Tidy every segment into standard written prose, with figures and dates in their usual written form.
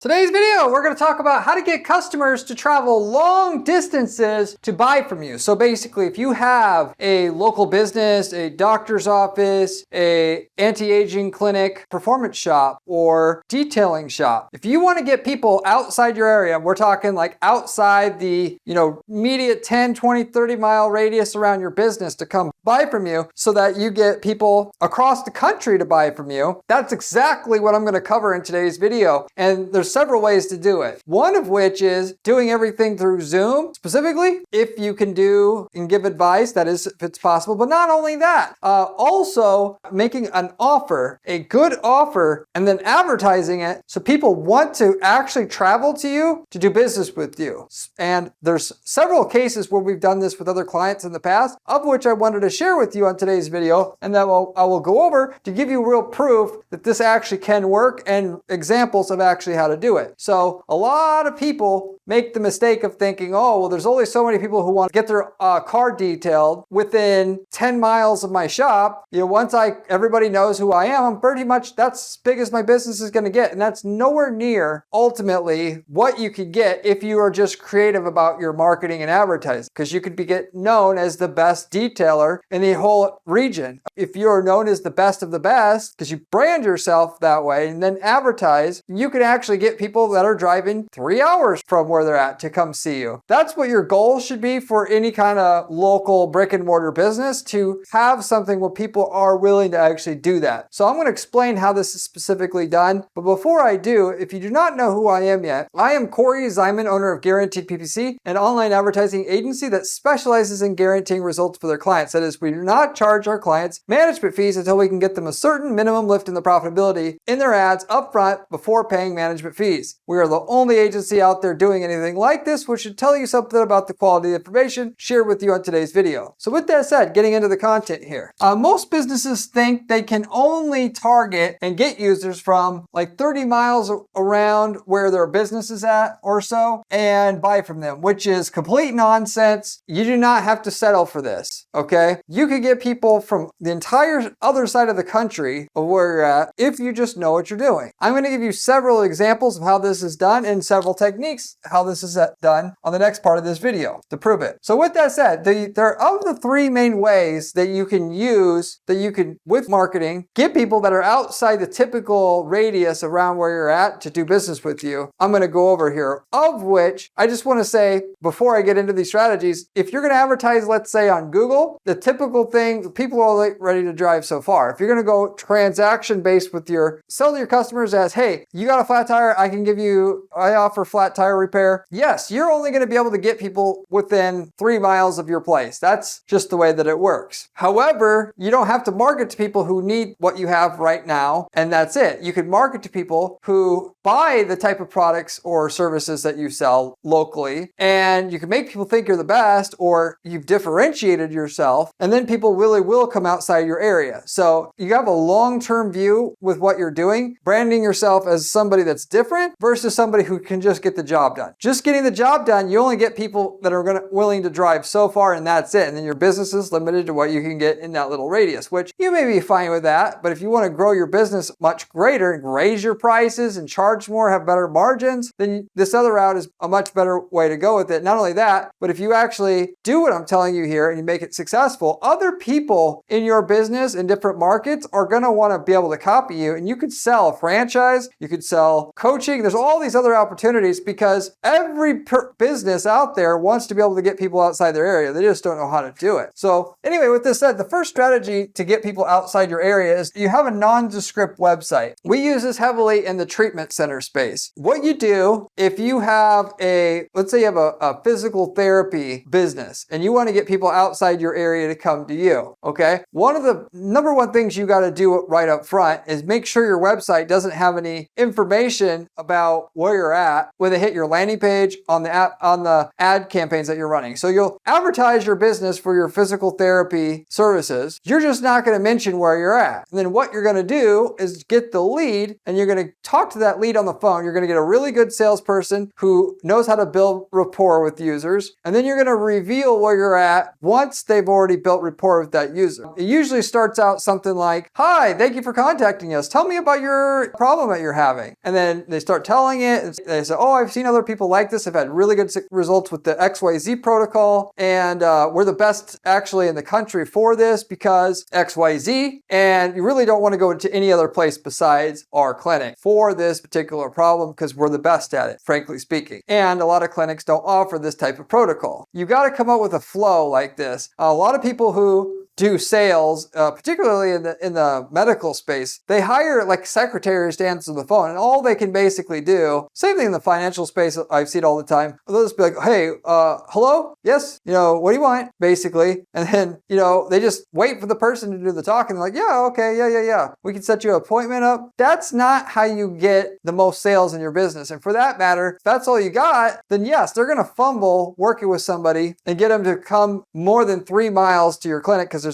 Today's video, we're going to talk about how to get customers to travel long distances to buy from you. So basically, if you have a local business, a doctor's office, a anti-aging clinic, performance shop, or detailing shop, if you want to get people outside your area, we're talking like outside the, immediate 10, 20, 30 mile radius around your business to come buy from you so that you get people across the country to buy from you. That's exactly what I'm going to cover in today's video. And there's several ways to do it. One of which is doing everything through Zoom, specifically if you can do and give advice, that is, if it's possible. But not only that, also making an offer, a good offer, and then advertising it so people want to actually travel to you to do business with you. And there's several cases where we've done this with other clients in the past, of which I wanted to share with you on today's video, and that I will go over to give you real proof that this actually can work and examples of actually how to do it. So a lot of people make the mistake of thinking, oh, well, there's only so many people who want to get their car detailed within 10 miles of my shop. Once everybody knows who I am, I'm pretty much, that's as big as my business is going to get. And that's nowhere near ultimately what you could get if you are just creative about your marketing and advertising, because you could get known as the best detailer in the whole region. If you are known as the best of the best, because you brand yourself that way and then advertise, you can actually get people that are driving 3 hours from where they're at to come see you. That's what your goal should be for any kind of local brick and mortar business, to have something where people are willing to actually do that. So I'm going to explain how this is specifically done. But before I do, if you do not know who I am yet, I am Corey Zyman, owner of Guaranteed PPC, an online advertising agency that specializes in guaranteeing results for their clients. That is, we do not charge our clients management fees until we can get them a certain minimum lift in the profitability in their ads upfront before paying management fees. We are the only agency out there doing anything like this, which should tell you something about the quality of information shared with you on today's video. So with that said, getting into the content here. Most businesses think they can only target and get users from like 30 miles around where their business is at or so and buy from them, which is complete nonsense. You do not have to settle for this, okay? You could get people from the entire other side of the country of where you're at if you just know what you're doing. I'm going to give you several examples of how this is done and several techniques how this is done on the next part of this video to prove it. So with that said, there are of the three main ways that you can use, that you can, with marketing, get people that are outside the typical radius around where you're at to do business with you. I'm going to go over here, of which I just want to say before I get into these strategies, if you're going to advertise, let's say on Google, the typical thing, people are ready to drive so far. If you're going to go transaction based with sell to your customers as, hey, you got a flat tire, I offer flat tire repair. Yes, you're only going to be able to get people within 3 miles of your place. That's just the way that it works. However, you don't have to market to people who need what you have right now, and that's it. You can market to people who buy the type of products or services that you sell locally, and you can make people think you're the best or you've differentiated yourself, and then people really will come outside your area. So you have a long-term view with what you're doing, branding yourself as somebody that's different versus somebody who can just get the job done. Just getting the job done, you only get people that are willing to drive so far, and that's it. And then your business is limited to what you can get in that little radius, which you may be fine with that. But if you want to grow your business much greater and raise your prices and charge more, have better margins, then this other route is a much better way to go with it. Not only that, but if you actually do what I'm telling you here and you make it successful, other people in your business in different markets are going to want to be able to copy you, and you could sell a franchise, you could sell coaching. There's all these other opportunities because every business out there wants to be able to get people outside their area. They just don't know how to do it. So anyway, with this said, the first strategy to get people outside your area is you have a non-descript website. We use this heavily in the treatment center space. What you do if you have let's say you have a physical therapy business and you want to get people outside your area to come to you, okay? One of the number one things you got to do right up front is make sure your website doesn't have any information about where you're at when they hit your landing page on the ad campaigns that you're running. So you'll advertise your business for your physical therapy services. You're just not going to mention where you're at. And then what you're going to do is get the lead, and you're going to talk to that lead on the phone. You're going to get a really good salesperson who knows how to build rapport with users. And then you're going to reveal where you're at once they've already built rapport with that user. It usually starts out something like, hi, thank you for contacting us. Tell me about your problem that you're having. And then they start telling it. And they say, oh, I've seen other people like this. I've had really good results with the XYZ protocol. And we're the best actually in the country for this because XYZ. And you really don't want to go into any other place besides our clinic for this particular problem because we're the best at it, frankly speaking. And a lot of clinics don't offer this type of protocol. You got to come up with a flow like this. A lot of people who do sales, particularly in the medical space, they hire like secretaries to answer the phone, and all they can basically do, same thing in the financial space, I've seen all the time, they'll just be like, hey, hello? Yes? What do you want? Basically. And then, they just wait for the person to do the talking. They're like, yeah, okay, yeah. We can set you an appointment up. That's not how you get the most sales in your business. And for that matter, if that's all you got, then yes, they're going to fumble working with somebody and get them to come more than 3 miles to your clinic because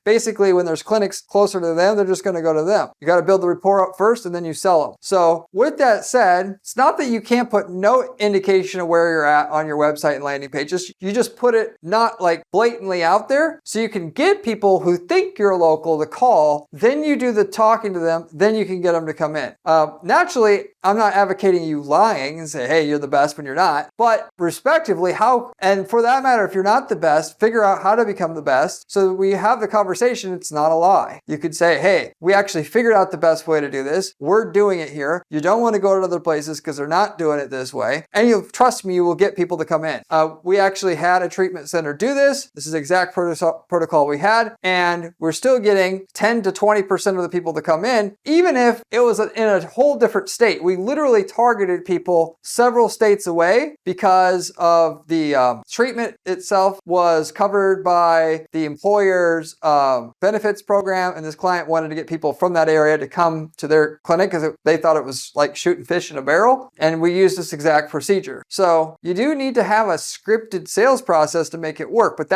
basically when there's clinics closer to them, they're just going to go to them. You got to build the rapport up first and then you sell them. So with that said, it's not that you can't put no indication of where you're at on your website and landing pages. You just put it not like blatantly out there so you can get people who think you're local to call. Then you do the talking to them. Then you can get them to come in. Naturally, I'm not advocating you lying and say, hey, you're the best when you're not. But respectively, and for that matter, if you're not the best, figure out how to become the best so that we have the conversation, it's not a lie. You could say, hey, we actually figured out the best way to do this. We're doing it here. You don't want to go to other places because they're not doing it this way. And you trust me, you will get people to come in. We actually had a treatment center do this. This is the exact protocol we had. And we're still getting 10 to 20% of the people to come in, even if it was in a whole different state. We literally targeted people several states away because of the treatment itself was covered by the employer's benefits program, and this client wanted to get people from that area to come to their clinic because they thought it was like shooting fish in a barrel, and we used this exact procedure. So you do need to have a scripted sales process to make it work, but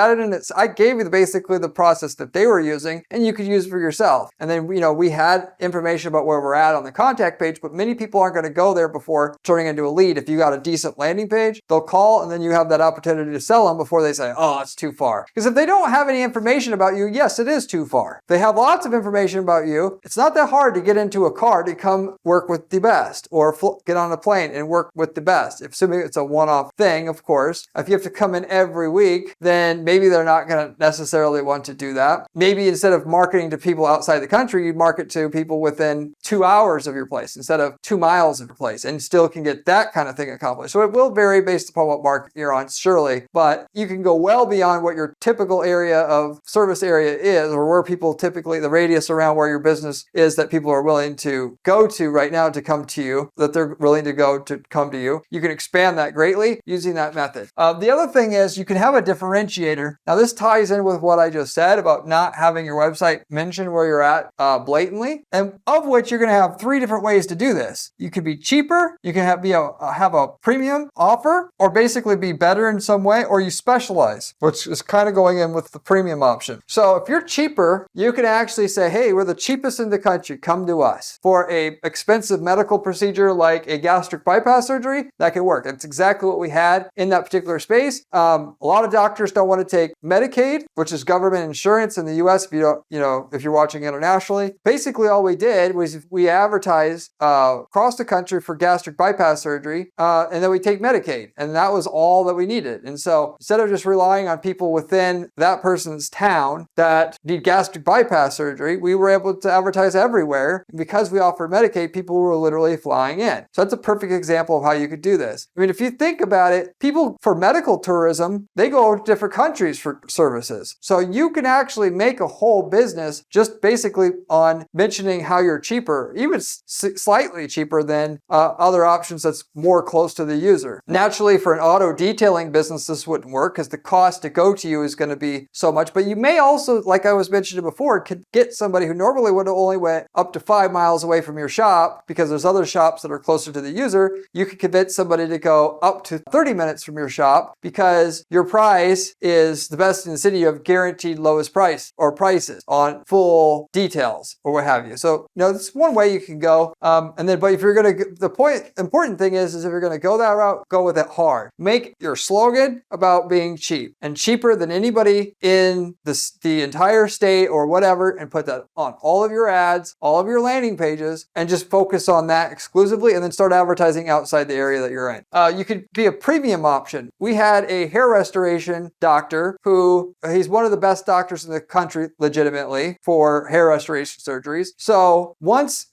I gave you basically the process that they were using, and you could use it for yourself. And then we had information about where we're at on the contact page, but many people aren't going to go there before turning into a lead. If you got a decent landing page, they'll call, and then you have that opportunity to sell them before they say, oh, it's too far. Because if they don't have any information about you, yes, it is too far. They have lots of information about you. It's not that hard to get into a car to come work with the best, or get on a plane and work with the best. Assuming it's a one-off thing, of course. If you have to come in every week, then maybe they're not going to necessarily want to do that. Maybe instead of marketing to people outside the country, you market to people within 2 hours of your place instead of 2 miles of your place, and still can get that kind of thing accomplished. So it will vary based upon what market you're on, surely, but you can go well beyond what your typical area of service area is, or where people typically, the radius around where your business is that people are willing to go to right now to come to you, that they're willing to go to come to you. You can expand that greatly using that method. The other thing is you can have a differentiator. Now this ties in with what I just said about not having your website mention where you're at blatantly, and of which you're going to have 3 different ways to do this. You could be cheaper, you can have a premium offer, or basically be better in some way, or you specialize, which is kind of going in with the premium option. So if you're cheaper, you can actually say, hey, we're the cheapest in the country, come to us. For a expensive medical procedure like a gastric bypass surgery, that could work. That's exactly what we had in that particular space. A lot of doctors don't want to take Medicaid, which is government insurance in the US if if you're watching internationally. Basically all we did was we advertised across the country for gastric bypass surgery, and then we take Medicaid, and that was all that we needed. And so instead of just relying on people within that person's town that need gastric bypass surgery, we were able to advertise everywhere. And because we offered Medicaid, people were literally flying in. So that's a perfect example of how you could do this. I mean, if you think about it, people for medical tourism, they go to different countries for services. So you can actually make a whole business just basically on mentioning how you're cheaper, even slightly cheaper than other options that's more close to the user. Naturally, for an auto detailing business, this wouldn't work because the cost to go to you is going to be so much. But you may also, like I was mentioning before, could get somebody who normally would have only went up to 5 miles away from your shop because there's other shops that are closer to the user. You could convince somebody to go up to 30 minutes from your shop because your price is the best in the city. You have guaranteed lowest price or prices on full details or what have you. So, that's one way you can go. But if you're going to, important thing is if you're going to go that route, go with it hard. Make your slogan about being cheap and cheaper than anybody in the entire state or whatever and put that on all of your ads, all of your landing pages, and just focus on that exclusively and then start advertising outside the area that you're in. You could be a premium option. We had a hair restoration doctor who he's one of the best doctors in the country legitimately for hair restoration surgeries. So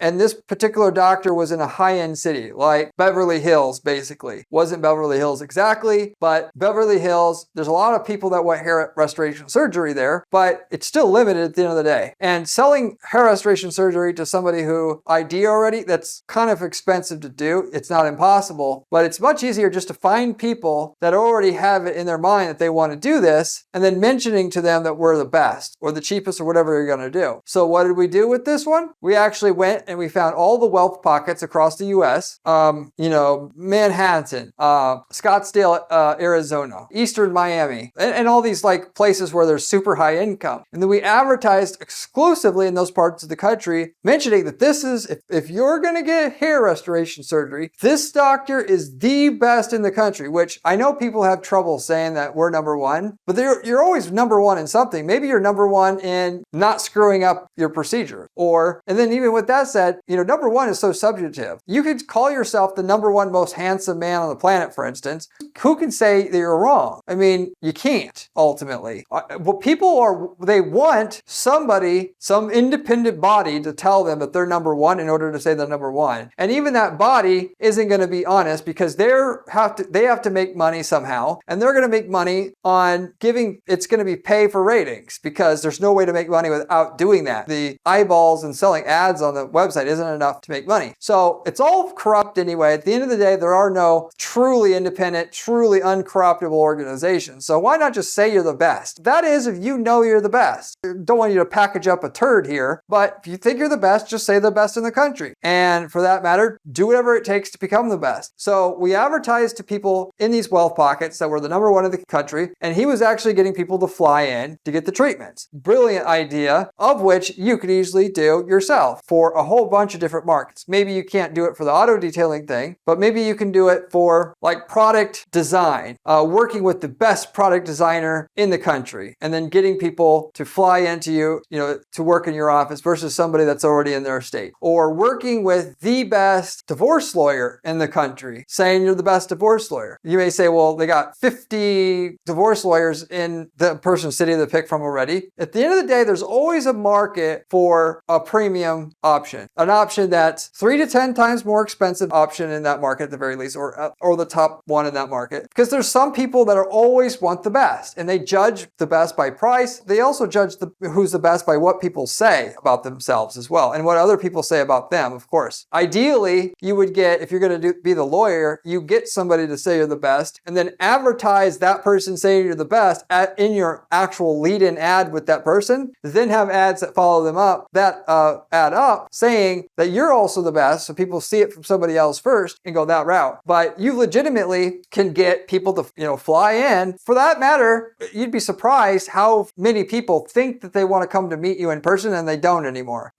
and this particular doctor was in a high-end city like Beverly Hills, basically. Wasn't Beverly Hills exactly, but Beverly Hills, there's a lot of people that want hair restoration surgery there, but it's still limited at the end of the day. And selling hair restoration surgery to somebody who ID already, that's kind of expensive to do. It's not impossible, but it's much easier just to find people that already have it in their mind that they want to do this and then mentioning to them that we're the best or the cheapest or whatever you're going to do. So what did we do with this one? We actually went and we found all the wealth pockets across the US, Manhattan, Scottsdale, Arizona, Eastern Miami, and all these like places where there's super high income. And then we advertised exclusively in those parts of the country, mentioning that this is, if you're going to get hair restoration surgery, this doctor is the best in the country, which I know people have trouble saying that we're number one, but you're always number one in something. Maybe you're number one in not screwing up your procedure. And then even with that said, number one is so subjective. You could call yourself the number one most handsome man on the planet, for instance. Who can say that you're wrong? I mean, you can't, ultimately. What they want somebody, some independent body to tell them that they're number one in order to say they're number one. And even that body isn't going to be honest because they have to make money somehow. And they're going to make money on it's going to be pay for ratings because there's no way to make money without doing that. The eyeballs and selling ads on the website isn't enough to make money. So it's all corrupt anyway. At the end of the day, there are no truly independent, truly uncorruptible organizations. So why not just say you're the best? That is, if you know you're the best. I don't want you to package up a turd here, but if you think you're the best, just say the best in the country. And for that matter, do whatever it takes to become the best. So we advertised to people in these wealth pockets that were the number one in the country, and he was actually getting people to fly in to get the treatments. Brilliant idea, of which you could easily do yourself for a whole bunch of different markets. Maybe you can't do it for the auto detailing thing, but maybe you can do it for like product design, working with the best product designer in the country, and then getting people to fly into you, to work in your office versus somebody that's already in their state. Or working with the best divorce lawyer in the country, saying you're the best divorce lawyer. You may say, well, they got 50 divorce lawyers in the person's city to pick from already. At the end of the day, there's always a market for a premium option, an option that's 3 to 10 times more expensive option in that market at the very least, or the top one in that market. Because there's some people that always want the best, and they judge the best by price. They also judge who's the best by what people say about themselves as well, and what other people say about them, of course. Ideally, you would get, if you're going to be the lawyer, you get somebody to say you're the best, and then advertise that person saying you're the best in your actual lead-in ad with that person, then have ads that follow them up, that add up, saying that you're also the best, so people see it from somebody else first and go that route. But you legitimately can get people to fly in. For that matter, you'd be surprised how many people think that they want to come to meet you in person and they don't anymore.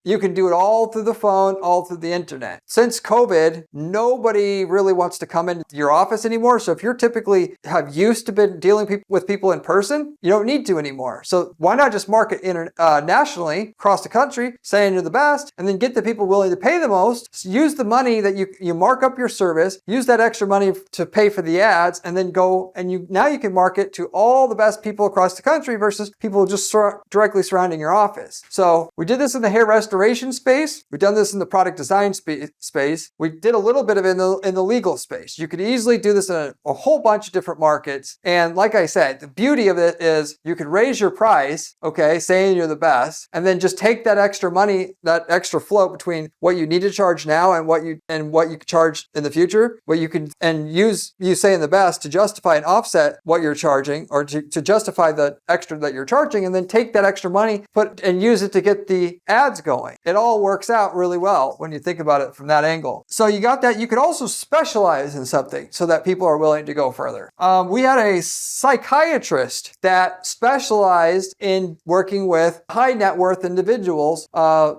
You can do it all through the phone, all through the internet. Since COVID, nobody really wants to come into your office anymore. So if you're typically have used to been dealing with people in person, you don't need to anymore. So why not just market nationally across the country, saying you're the best, and then get the people willing to pay the most. So use the money that you mark up your service, use that extra money to pay for the ads, and then go and now you can market to all the best people across the country versus people just directly surrounding your office. So we did this in the hair restoration space. We've done this in the product design space. We did a little bit of it in the legal space. You could easily do this in a whole bunch of different markets. And like I said, the beauty of it is you could raise your price, okay, saying you're the best, and then just take that extra money, that extra float between what you need to charge now and what you could charge in the future, and use you saying the best to justify and offset what you're charging, or to justify the extra that you're charging, and then take that extra money, and use it to get the ads going. It all works out really well when you think about it from that angle. So you got that. You could also specialize in something so that people are willing to go further. We had a psychiatrist that specialized in working with high net worth individuals,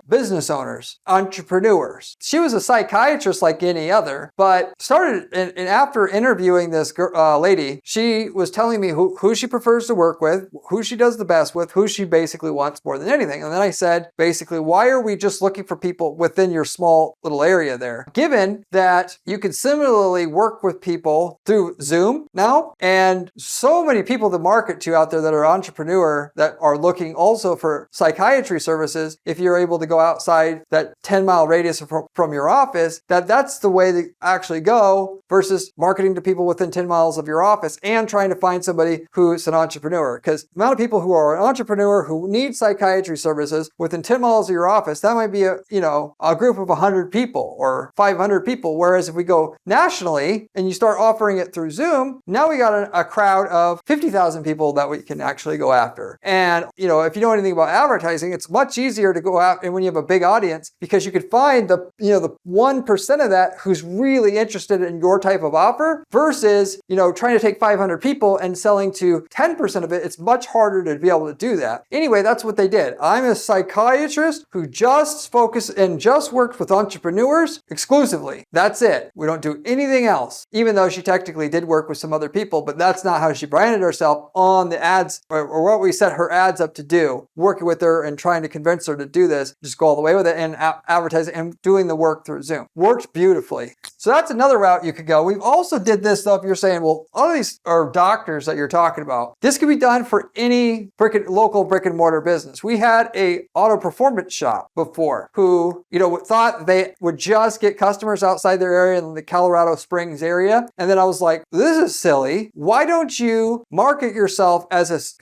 business owners, entrepreneurs. She was a psychiatrist like any other, but started, and after interviewing this lady, she was telling me who she prefers to work with, who she does the best with, who she basically wants more than anything. And then I said, basically, why are we just looking for people within your small little area there? Given that you can similarly work with people through Zoom now, and so many people to market to out there that are entrepreneur that are looking also for psychiatry services, if you're able to go outside that 10-mile radius from your office, that's the way to actually go versus marketing to people within 10 miles of your office and trying to find somebody who's an entrepreneur. Because the amount of people who are an entrepreneur who need psychiatry services within 10 miles of your office, that might be a group of 100 people or 500 people. Whereas if we go nationally and you start offering it through Zoom, now we got a crowd of 50,000 people that we can actually go after. And if you know anything about advertising, it's much easier to go out and when you have a big audience, because you could find the 1% of that who's really interested in your type of offer versus trying to take 500 people and selling to 10% of it. It's much harder to be able to do that. Anyway, that's what they did. I'm a psychiatrist who just focused and just worked with entrepreneurs exclusively. That's it. We don't do anything else, even though she technically did work with some other people, but that's not how she branded herself on the ads or what we set her ads up to do, working with her and trying to convince her to do this, just go all the way with it and advertise and doing the work through Zoom. Worked beautifully. So that's another route you could go. We've also did this though, if you're saying, well, all of these are doctors that you're talking about. This could be done for any local brick and mortar business. We had a auto performance shop before who, thought they would just get customers outside their area in the Colorado Springs area. And then I was like, this is silly. Why don't you market yourself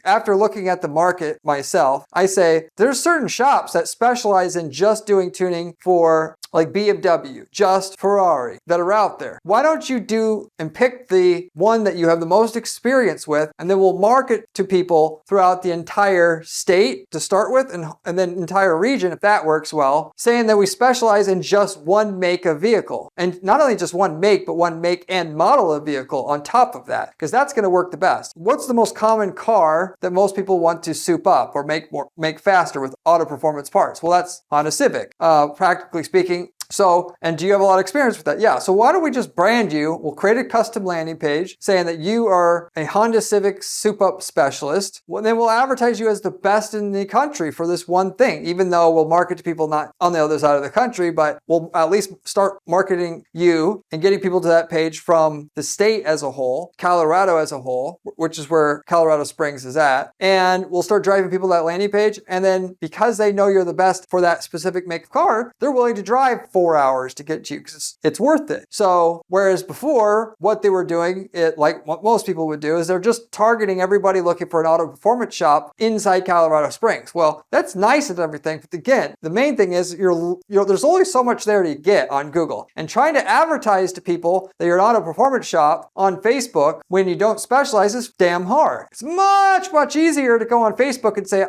after looking at the market myself, I say there's certain shops that specialize in just doing tuning for like BMW, just Ferrari that are out there. Why don't you do and pick the one that you have the most experience with, and then we'll market to people throughout the entire state to start with, and then entire region if that works well, saying that we specialize in just one make of vehicle. And not only just one make, but one make and model of vehicle on top of that, because that's going to work the best. What's the most common car that most people want to soup up or make faster with auto performance parts? Well, that's Honda Civic, practically speaking. So, and do you have a lot of experience with that? Yeah. So why don't we just brand you? We'll create a custom landing page saying that you are a Honda Civic soup up specialist. Well, then we'll advertise you as the best in the country for this one thing, even though we'll market to people not on the other side of the country, but we'll at least start marketing you and getting people to that page from the state as a whole, Colorado as a whole, which is where Colorado Springs is at. And we'll start driving people to that landing page. And then because they know you're the best for that specific make of car, they're willing to drive 4 hours to get you because it's worth it. So whereas before what they were doing, like what most people would do, is they're just targeting everybody looking for an auto performance shop inside Colorado Springs. Well, that's nice and everything, but again, the main thing is there's only so much there to get on Google, and trying to advertise to people that you're an auto performance shop on Facebook when you don't specialize is damn hard. It's much easier to go on Facebook and say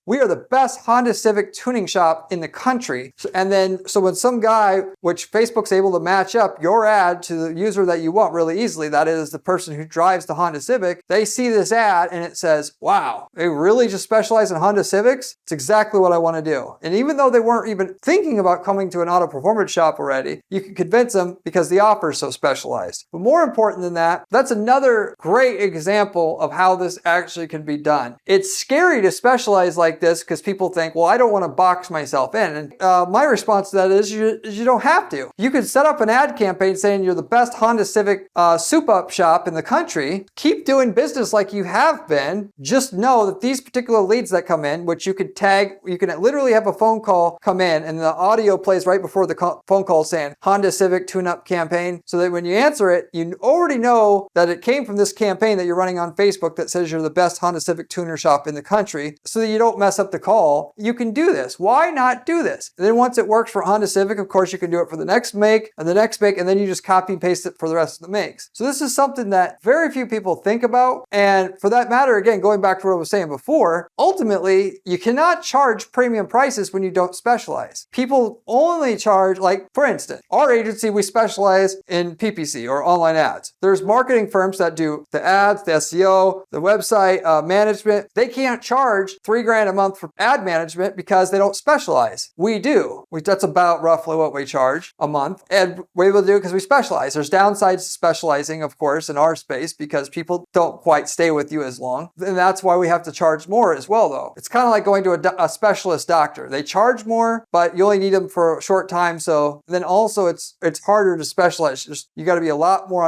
we are the best Honda Civic tuning shop in the country. So when some guy, which Facebook's able to match up your ad to the user that you want really easily, that is the person who drives the Honda Civic, they see this ad and it says, wow, they really just specialize in Honda Civics? It's exactly what I want to do. And even though they weren't even thinking about coming to an auto performance shop already, you can convince them because the offer is so specialized. But more important than that, that's another great example of how this actually can be done. It's scary to specialize like this because people think, well, I don't want to box myself in. And my response to that is you don't have to. You could set up an ad campaign saying you're the best Honda Civic soup up shop in the country. Keep doing business like you have been. Just know that these particular leads that come in, which you could tag, you can literally have a phone call come in and the audio plays right before the phone call saying Honda Civic tune-up campaign, so that when you answer it, you already know that it came from this campaign that you're running on Facebook that says you're the best Honda Civic tuner shop in the country, so that you don't mess up the call. You can do this. Why not do this? And then once it works for Honda Civic, of course, you can do it for the next make and the next make, and then you just copy and paste it for the rest of the makes. So this is something that very few people think about. And for that matter, again, going back to what I was saying before, ultimately, you cannot charge premium prices when you don't specialize. People only charge, like for instance, our agency, we specialize in PPC or online ads. There's marketing firms that do the ads, the SEO, the website management. They can't charge $3,000 a month for ad management because they don't specialize. We do. That's about roughly roughly what we charge a month. And we're able to do it because we specialize. There's downsides to specializing, of course, in our space because people don't quite stay with you as long. And that's why we have to charge more as well, though. It's kind of like going to a specialist doctor. They charge more, but you only need them for a short time. So then also it's harder to specialize. You got to be a lot more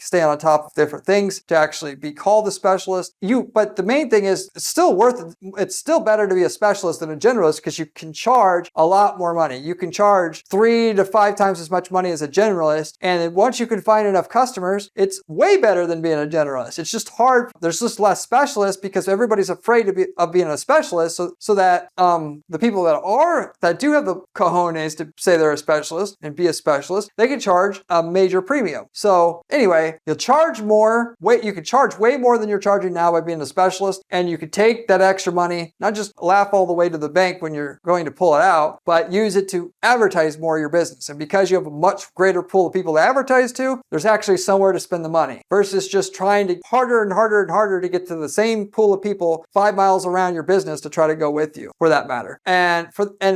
stay on top of different things to actually be called a specialist. But the main thing is it's still better to be a specialist than a generalist because you can charge a lot more money. You can charge 3 to 5 times as much money as a generalist. And then once you can find enough customers, it's way better than being a generalist. It's just hard. There's just less specialists because everybody's afraid of being a specialist. So that the people that do have the cojones to say they're a specialist and be a specialist, they can charge a major premium. So anyway, you'll charge more. You can charge way more than you're charging now by being a specialist, and you could take that extra money, not just laugh all the way to the bank when you're going to pull it out, but use it to advertise more of your business. And because you have a much greater pool of people to advertise to, there's actually somewhere to spend the money versus just trying to harder and harder and harder to get to the same pool of people 5 miles around your business to try to go with you, for that matter. And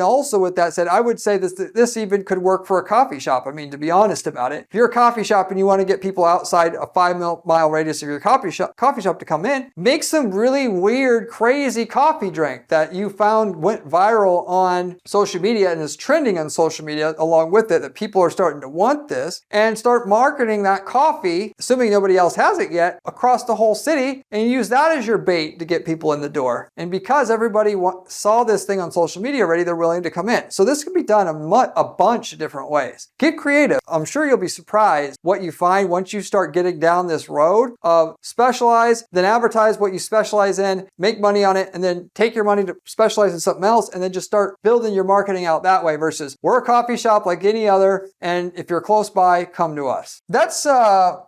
also with that said, I would say this even could work for a coffee shop. I mean, to be honest about it, if you're a coffee shop and you want to get people outside a 5-mile radius of your coffee shop to come in, make some really weird, crazy coffee drink that you found went viral on social media and is trending on social media along with it, that people are starting to want this, and start marketing that coffee, assuming nobody else has it yet, across the whole city, and use that as your bait to get people in the door. And because everybody saw this thing on social media already, they're willing to come in. So this can be done a bunch of different ways. Get creative. I'm sure you'll be surprised what you find once you start getting down this road of specialize, then advertise what you specialize in, make money on it, and then take your money to specialize in something else, and then just start building your marketing out that way versus we're a coffee shop like any other, and if you're close by, come to us. That's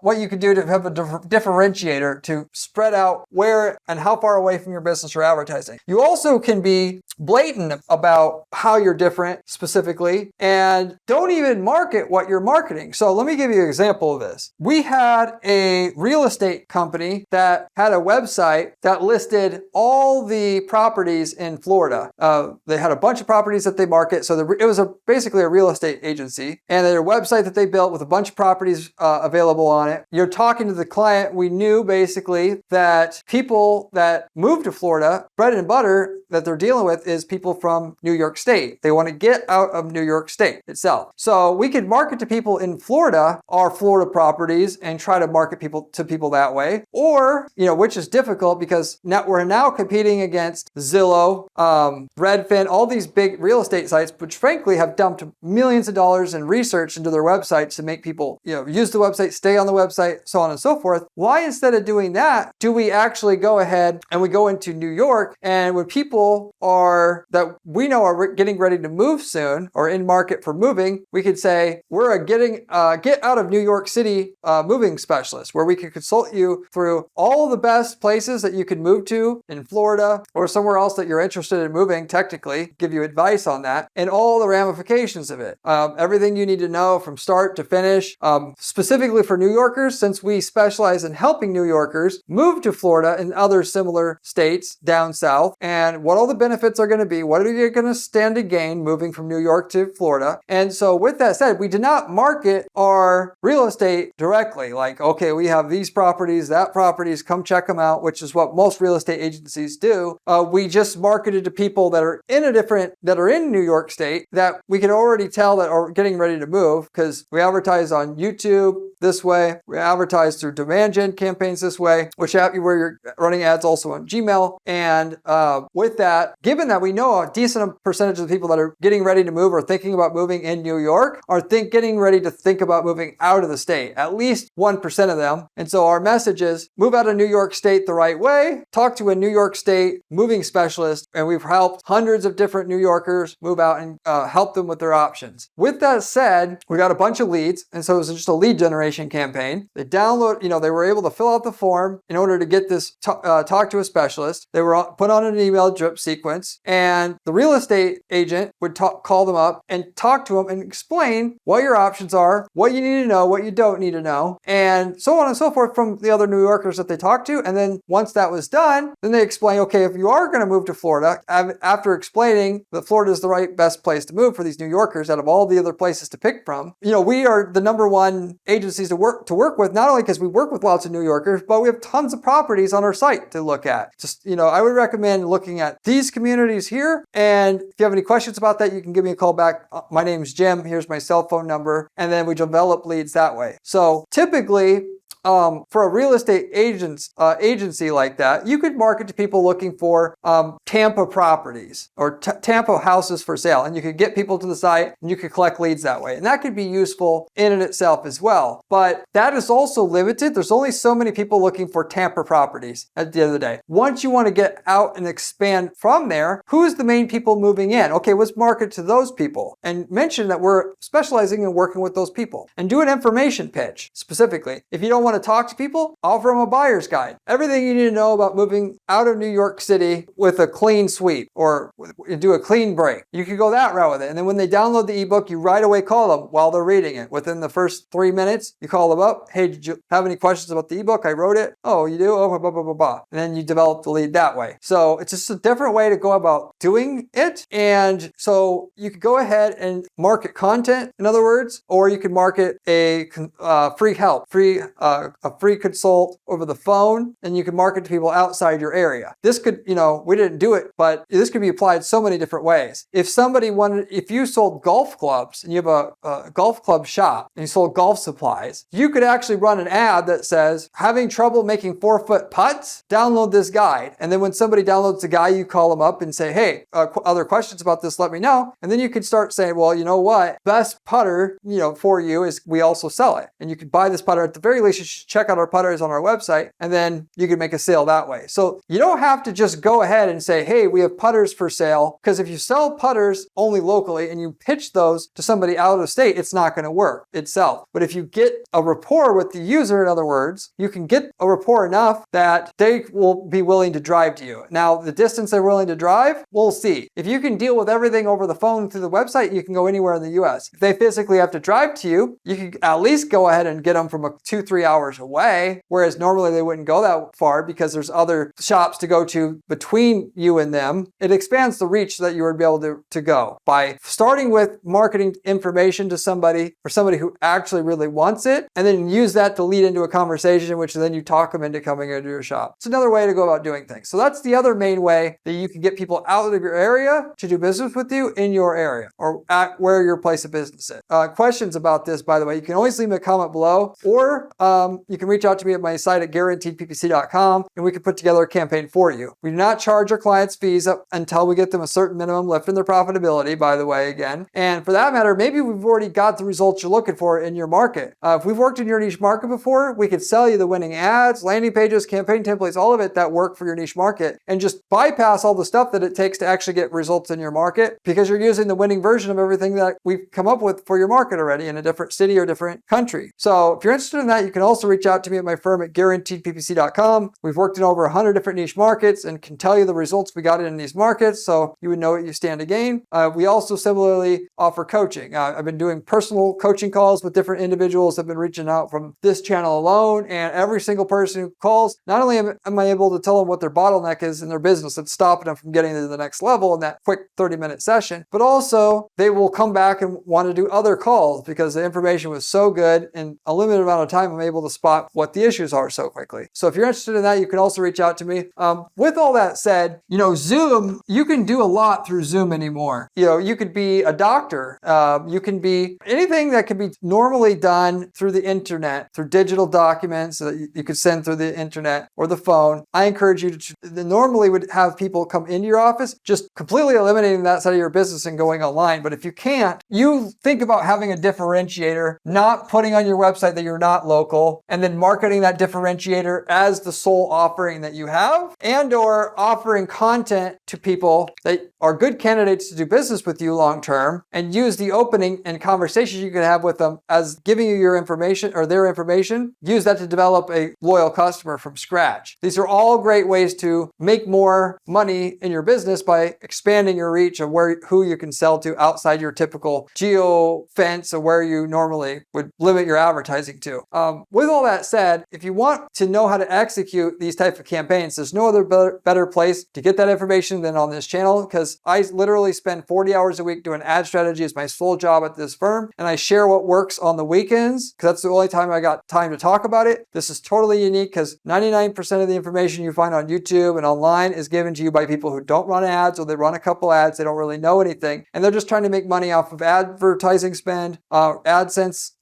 what you can do to have a differentiator to spread out where and how far away from your business you're advertising. You also can be blatant about how you're different specifically, and don't even market what you're marketing. So let me give you an example of this. We had a real estate company that had a website that listed all the properties in Florida. They had a bunch of properties that they market. So it was basically a real estate agency, and their website that they built with a bunch of properties available on it. You're talking to the client. We knew basically that people that move to Florida, bread and butter that they're dealing with is people from New York State. They want to get out of New York State itself. So we could market to people in Florida, our Florida properties, and try to market to people that way. Or, which is difficult because we're now competing against Zillow, Redfin, all these big real estate sites, which frankly have dumped millions of dollars in research into their websites to make people, use the website, stay on the website, so on and so forth. Why, instead of doing that, do we actually go ahead and we go into New York, and when people that we know are getting ready to move soon or in market for moving, we could say we're a get out of New York City moving specialist, where we can consult you through all the best places that you can move to in Florida or somewhere else that you're interested in moving, technically, give you advice on that and all the ramifications of it. Everything you need to know from start to finish, specifically for New Yorkers, since we specialize in helping New Yorkers move to Florida and other similar states down south, and what all the benefits are going to be, what are you going to stand to gain moving from New York to Florida. And so with that said, we did not market our real estate directly, like, okay, we have these properties, that properties, come check them out, which is what most real estate agencies do. We just marketed to people that are in New York State that we can already tell that are getting ready to move, because we advertise on YouTube this way, we advertise through demand gen campaigns this way, where you're running ads also on Gmail. And with that, given that we know a decent percentage of the people that are getting ready to move or thinking about moving in New York are getting ready to think about moving out of the state, at least 1% of them. And so our message is move out of New York State the right way, talk to a New York State moving specialist, and we've helped hundreds of different New Yorkers move out and help them with their options. With that said, we got a bunch of leads, and so it was just a lead generation campaign. They they were able to fill out the form in order to get this talk to a specialist. They were put on an email drip sequence, and the real estate agent would call them up and talk to them and explain what your options are, what you need to know, what you don't need to know, and so on and so forth from the other New Yorkers that they talked to. And then once that was done, then they explain, okay, if you are going to move to Florida, after explaining that Florida is the best place to move for these New Yorkers out of all the other places to pick from. We are the number one agencies to work with, not only because we work with lots of New Yorkers, but we have tons of properties on our site to look at. Just, I would recommend looking at these communities here. And if you have any questions about that, you can give me a call back. My name's Jim. Here's my cell phone number. And then we develop leads that way. So typically, for a real estate agency like that, you could market to people looking for Tampa properties or Tampa houses for sale, and you could get people to the site and you could collect leads that way. And that could be useful in and itself as well. But that is also limited. There's only so many people looking for Tampa properties at the end of the day. Once you want to get out and expand from there, who's the main people moving in? Okay, let's market to those people and mention that we're specializing in working with those people and do an information pitch specifically. If you don't want to talk to people, offer them a buyer's guide. Everything you need to know about moving out of New York City with a clean sweep or do a clean break. You can go that route with it. And then when they download the ebook, you right away call them while they're reading it. Within the first 3 minutes, you call them up. Hey, did you have any questions about the ebook? I wrote it. Oh, you do? Oh, blah, blah, blah, blah. And then you develop the lead that way. So it's just a different way to go about doing it. And so you could go ahead and market content, in other words, or you could market a free help, a free consult over the phone, and you can market to people outside your area. This could, we didn't do it, but this could be applied so many different ways. If you sold golf clubs and you have a golf club shop and you sold golf supplies, you could actually run an ad that says, having trouble making 4-foot putts? Download this guide. And then when somebody downloads the guide, you call them up and say, hey, other questions about this, let me know. And then you can start saying, well, you know what? Best putter, for you is we also sell it. And you can buy this putter. At the very least, you should check out our putters on our website, and then you can make a sale that way. So you don't have to just go ahead and say, hey, we have putters for sale, because if you sell putters only locally and you pitch those to somebody out of state, it's not going to work itself. But if you get a rapport with the user, in other words, you can get a rapport enough that they will be willing to drive to you. Now, the distance they're willing to drive, we'll see. If you can deal with everything over the phone through the website, you can go anywhere in the US. If they physically have to drive to you, you can at least go ahead and get them from 2-3 hours away, whereas normally they wouldn't go that far because there's other shops to go to between you and them. It expands the reach that you would be able to go by starting with marketing information to somebody who actually really wants it, and then use that to lead into a conversation, which then you talk them into coming into your shop. It's another way to go about doing things. So that's the other main way that you can get people out of your area to do business with you in your area or at where your place of business is. Questions about this, by the way, you can always leave me a comment below, or you can reach out to me at my site at guaranteedppc.com, and we can put together a campaign for you. We do not charge our clients fees up until we get them a certain minimum lift in their profitability, by the way, again. And for that matter, maybe we've already got the results you're looking for in your market. If we've worked in your niche market before, we could sell you the winning ads, landing pages, campaign templates, all of it that work for your niche market, and just bypass all the stuff that it takes to actually get results in your market, because you're using the winning version of everything that we've come up with for your market already in a different city or different country. So if you're interested in that, you can also reach out to me at my firm at guaranteedppc.com. We've worked in over 100 different niche markets and can tell you the results we got in these markets, so you would know what you stand to gain. We also similarly offer coaching. I've been doing personal coaching calls with different individuals that have been reaching out from this channel alone, and every single person who calls, not only am I able to tell them what their bottleneck is in their business that's stopping them from getting to the next level in that quick 30-minute session, but also they will come back and want to do other calls because the information was so good in a limited amount of time. I'm able to spot what the issues are so quickly. So if you're interested in that, you can also reach out to me. With all that said, Zoom, you can do a lot through Zoom anymore. You could be a doctor. You can be anything that can be normally done through the internet, through digital documents that you could send through the internet or the phone. I encourage you to normally would have people come into your office, just completely eliminating that side of your business and going online. But if you can't, you think about having a differentiator, not putting on your website that you're not local, and then marketing that differentiator as the sole offering that you have, and or offering content to people that are good candidates to do business with you long term, and use the opening and conversations you can have with them as giving you your information or their information. Use that to develop a loyal customer from scratch. These are all great ways to make more money in your business by expanding your reach of who you can sell to outside your typical geo fence of where you normally would limit your advertising to. With with all that said, if you want to know how to execute these type of campaigns, there's no other better place to get that information than on this channel, because I literally spend 40 hours a week doing ad strategy as my sole job at this firm, and I share what works on the weekends because that's the only time I got time to talk about it. This is totally unique because 99% of the information you find on YouTube and online is given to you by people who don't run ads, or they run a couple ads, they don't really know anything, and they're just trying to make money off of advertising spend, AdSense,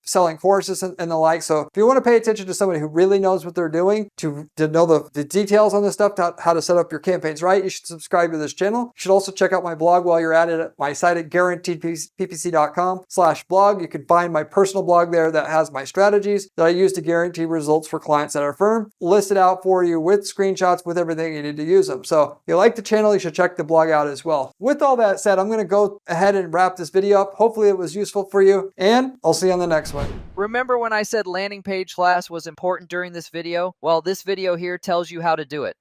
selling courses and the like. So if you want to pay attention to somebody who really knows what they're doing, to know the details on this stuff, how to set up your campaigns right, you should subscribe to this channel. You should also check out my blog while you're at it at my site at guaranteedppc.com/blog. You can find my personal blog there that has my strategies that I use to guarantee results for clients at our firm, listed out for you with screenshots, with everything you need to use them. So if you like the channel, you should check the blog out as well. With all that said, I'm going to go ahead and wrap this video up. Hopefully it was useful for you, and I'll see you on the next one. Remember when I said landing page class was important during this video? Well, this video here tells you how to do it.